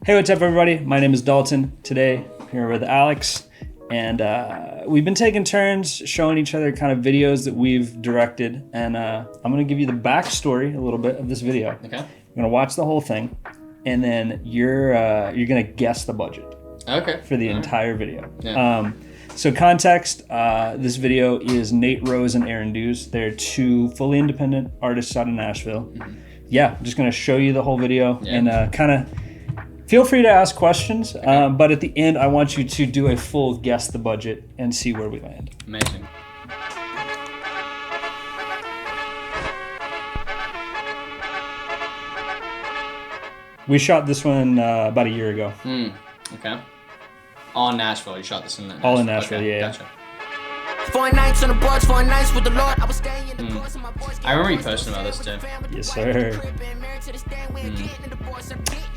Hey, what's up, everybody? My name is Dalton. Today, I'm here with Alex, and we've been taking turns showing each other kind of videos that we've directed, and I'm going to give you the backstory a little bit of this video. Okay. I'm going to watch the whole thing, and then you're going to guess the budget. Okay. For the entire video. Yeah. So context, this video is Nate Rose and Aaron Dews. They're two fully independent artists out of Nashville. Mm-hmm. Yeah, I'm just going to show you the whole video and kind of feel free to ask questions. Okay. But at the end, I want you to do a full guess the budget and see where we land. Amazing. We shot this one about a year ago. Okay. All in Nashville. You shot this in Nashville. All in Nashville, okay. yeah. Gotcha. 4 nights on the boards, 4 nights with the Lord. I was staying in the course of my voice. I remember you posting about this too. Yes, sir.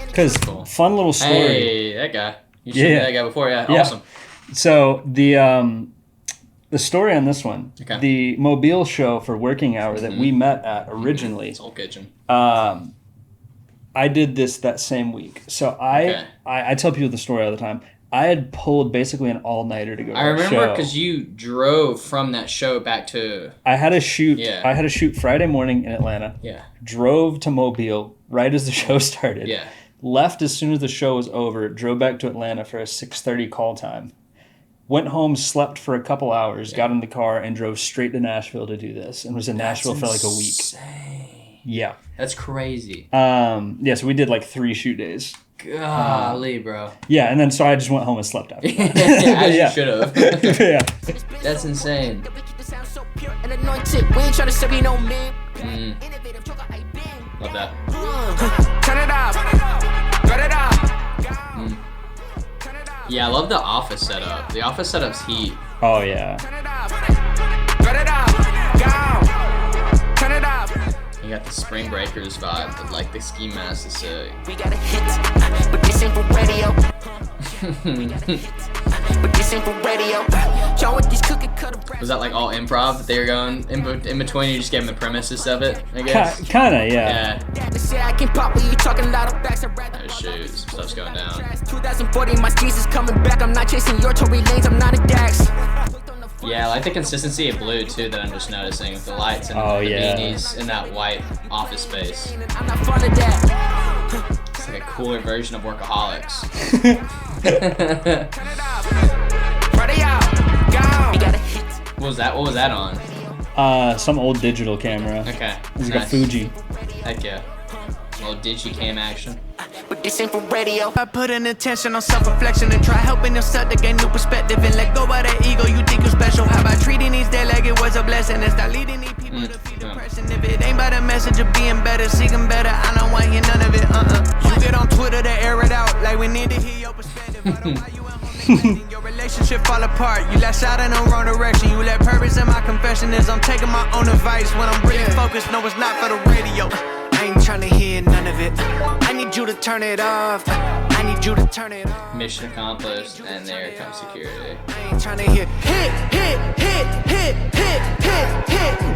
Because fun little story. Hey, that guy. You showed me that guy before. Yeah, awesome. So the story on this one, the Mobile show for Working Hour that we met at originally. Soul Kitchen. I did this that same week. So I tell people the story all the time. I had pulled basically an all-nighter to go to the show. I remember because you drove from that show back to... I had a shoot. Yeah. I had a shoot Friday morning in Atlanta. Yeah. Drove to Mobile right as the show started. Yeah. Left as soon as the show was over. Drove back to Atlanta for a 6:30 call time. Went home, slept for a couple hours, got in the car, and drove straight to Nashville to do this. And was in Nashville for like a week. Yeah. That's crazy. So we did like 3 shoot days. Golly, bro. Yeah, and then so I just went home and slept after that. As you should have. Yeah. That's insane. Love that. Yeah, I love the office setup. The office setup's heat. Oh, yeah. You got the Spring Breakers vibe, but like the ski mask is sick. We got a hit, but this ain't for radio. But this ain't for radio. Was that like all improv that they were going in between? You just gave them the premises of it, I guess? Kinda, yeah. Oh shoot, some stuff's going down. 2040, my Jesus coming back. I'm not chasing your Tory lanes, I'm not a Dax. Yeah, I like the consistency of blue too that I'm just noticing with the lights and the beanies in that white office space. It's like a cooler version of Workaholics. What was that on? Some old digital camera. Okay. It was like a Fuji. Heck yeah. A little digicam action. But this ain't for radio. I put an intention on self-reflection and try helping yourself to gain new perspective and let go of that ego you think you're special. How about treating these days like it was a blessing and start leading these people to feed depression? If it ain't by the message of being better, seeking better, I don't want to hear none of it. You get on Twitter to air it out like we need to hear your perspective. I don't know why you ain't letting your relationship fall apart. You lash out in the wrong direction. You let purpose in my confession is I'm taking my own advice when I'm really focused. No, it's not for the radio. I ain't trying to hear none of it. I need you to turn it off. I need you to turn it off. Mission accomplished, and there comes security. I ain't trying to hear hit.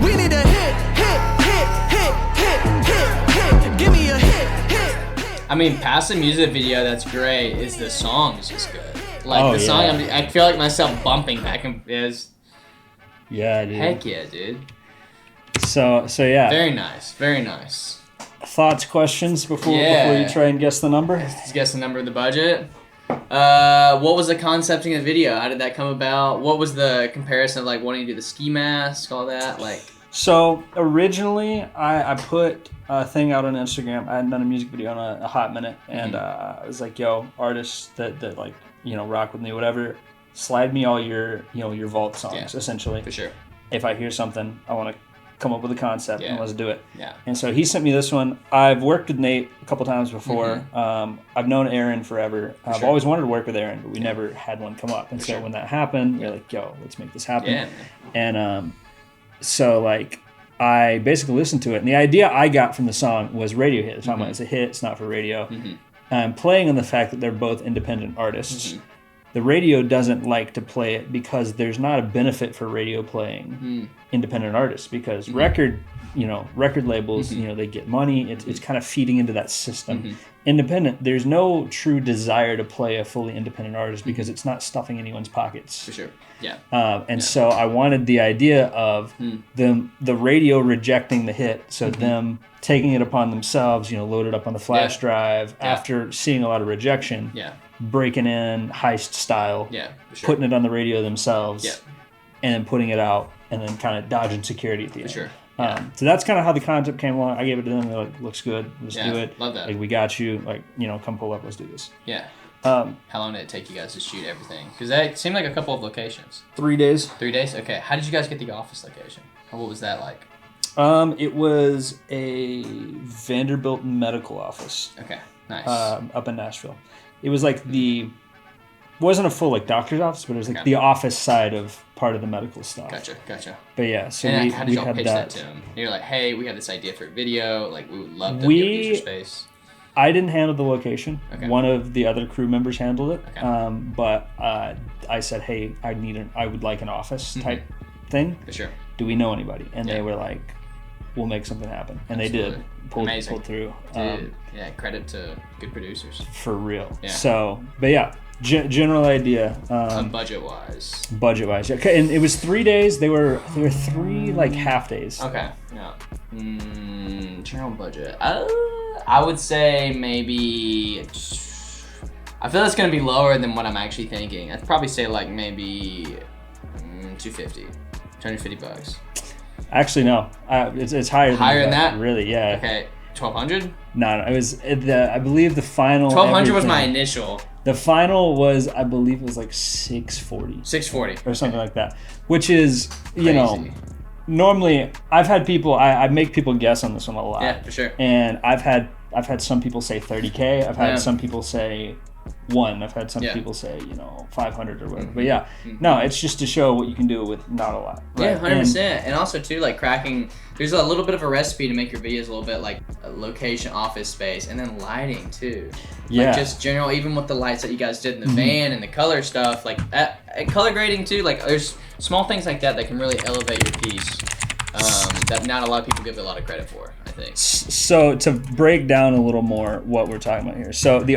We need a hit. Give me a hit. I mean, past the music video, that's great. Is the song is just good. Like the song, I feel like myself bumping back and is. Yeah, dude. Heck yeah, dude. So yeah. Very nice. Very nice. Thoughts, questions before you try and guess the number? Let's guess the number of the budget. What was the concepting of the video? How did that come about? What was the comparison of like wanting to do the ski mask, all that? Like. So originally, I put a thing out on Instagram. I hadn't done a music video in a hot minute, and I was like, "Yo, artists that like rock with me, whatever, slide me all your your vault songs, essentially. For sure. If I hear something, I want to come up with a concept and let's do it." Yeah. And so he sent me this one. I've worked with Nate a couple times before. I've known Aaron forever. I've always wanted to work with Aaron, but we never had one come up. And so when that happened, we were like, "Yo, let's make this happen." Yeah. And so like I basically listened to it, and the idea I got from the song was radio hit. The song it's a hit. It's not for radio. I'm playing on the fact that they're both independent artists. The radio doesn't like to play it because there's not a benefit for radio playing independent artists, because record labels, they get money. It's kind of feeding into that system. Independent, there's no true desire to play a fully independent artist because it's not stuffing anyone's pockets. For sure. Yeah. So I wanted the idea of the radio rejecting the hit, so them taking it upon themselves, load it up on the flash drive after seeing a lot of rejection. Yeah. Breaking in heist style, for sure. putting it on the radio themselves, and then putting it out, and then kind of dodging security at the end. For sure. So that's kind of how the concept came along. I gave it to them. They're like, looks good. Let's do it. Love that. Like, we got you. Like, come pull up. Let's do this. Yeah. How long did it take you guys to shoot everything? Because that seemed like a couple of locations. 3 days. 3 days? Okay. How did you guys get the office location? What was that like? It was a Vanderbilt medical office. Okay. Nice. Up in Nashville. It was like wasn't a full like doctor's office, but it was like the office side of part of the medical stuff. Gotcha. But yeah, so how did y'all had pitch that to him? You're like, hey, we have this idea for a video. Like, we would love to give user space. I didn't handle the location. Okay. One of the other crew members handled it. Okay. But I said, hey, I would like an office type thing. For sure. Do we know anybody? And they were like, we'll make something happen. And they did. Pulled through. Dude, credit to good producers. For real. Yeah. So, but yeah, general idea. Budget-wise. Yeah. Okay, and it was 3 days. There were 3 like half days. Okay. Yeah. General budget. I would say maybe. I feel it's gonna be lower than what I'm actually thinking. I'd probably say like maybe $250 Actually, no. It's higher than that. Really, yeah. Okay, 1,200. No, it was I believe the final. 1,200 was my initial. The final was, I believe, it was like 640. 640 or something like that, which is normally I've had people I make people guess on this one a lot. Yeah, for sure. And I've had some people say 30K. I've had some people say I've had some people say 500 or whatever. But no, it's just to show what you can do with not a lot. Right? Yeah, 100%. And also too, like cracking. There's a little bit of a recipe to make your videos a little bit like a location, office space, and then lighting too. Yeah. Like just general, even with the lights that you guys did in the van and the color stuff, like that, color grading too. Like there's small things like that can really elevate your piece. That not a lot of people give it a lot of credit for, I think. So to break down a little more what we're talking about here. So we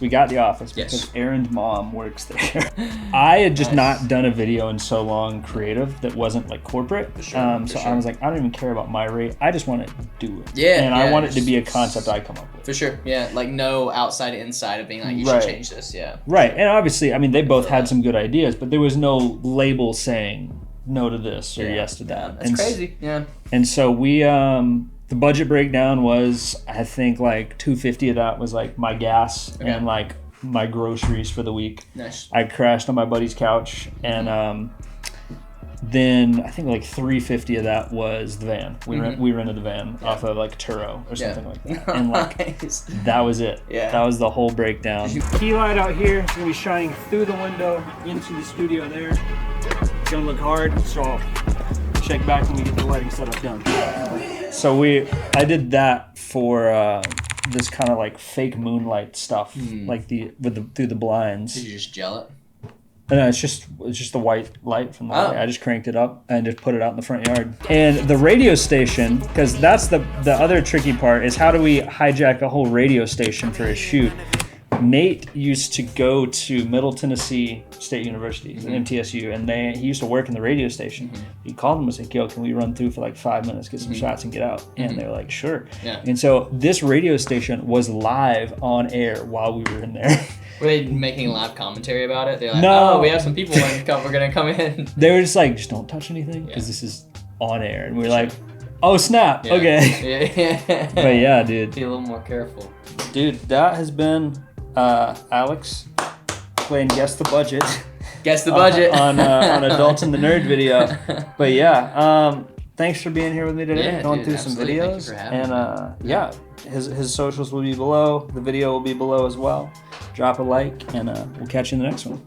got the office because Aaron's mom works there. I had just not done a video in so long creative that wasn't like corporate. For sure, so I was like, I don't even care about my rate. I just want to do it. Yeah. And I want it to be a concept I come up with. For sure. Yeah. Like no outside inside of being like, you should change this. Yeah. Right. And obviously, I mean, they both had some good ideas, but there was no label saying no to this or yes to that. That's crazy. Yeah. And so we the budget breakdown was, I think, like $250 of that was like my gas and like my groceries for the week. Nice. I crashed on my buddy's couch, and then I think like $350 of that was the van. We rented the van off of like Turo or something like that, and like that was it. Yeah. That was the whole breakdown. Key light out here is gonna be shining through the window into the studio there. It's gonna look hard, so I'll check back when we get the lighting setup done. So I did that for this kind of like fake moonlight stuff, like through the blinds. Did you just gel it? No, it's just the white light from the light. I just cranked it up and just put it out in the front yard. And the radio station, because that's the other tricky part, is how do we hijack a whole radio station for a shoot? Nate used to go to Middle Tennessee State University, MTSU, and he used to work in the radio station. He called them and was like, yo, can we run through for like 5 minutes, get some shots and get out? And they were like, sure. Yeah. And so this radio station was live on air while we were in there. Were they making live commentary about it? They're like, no, we have some people we're going to come in. They were just like, just don't touch anything because this is on air. And we were like, oh, snap. Yeah. Okay. Yeah. But yeah, dude. Be a little more careful. Dude, that has been Alex playing Guess the Budget. Guess the Budget. on a Dalton the Nerd video. But yeah, thanks for being here with me today. Going through some videos. Thank you for having me. His socials will be below. The video will be below as well. Drop a like, and we'll catch you in the next one.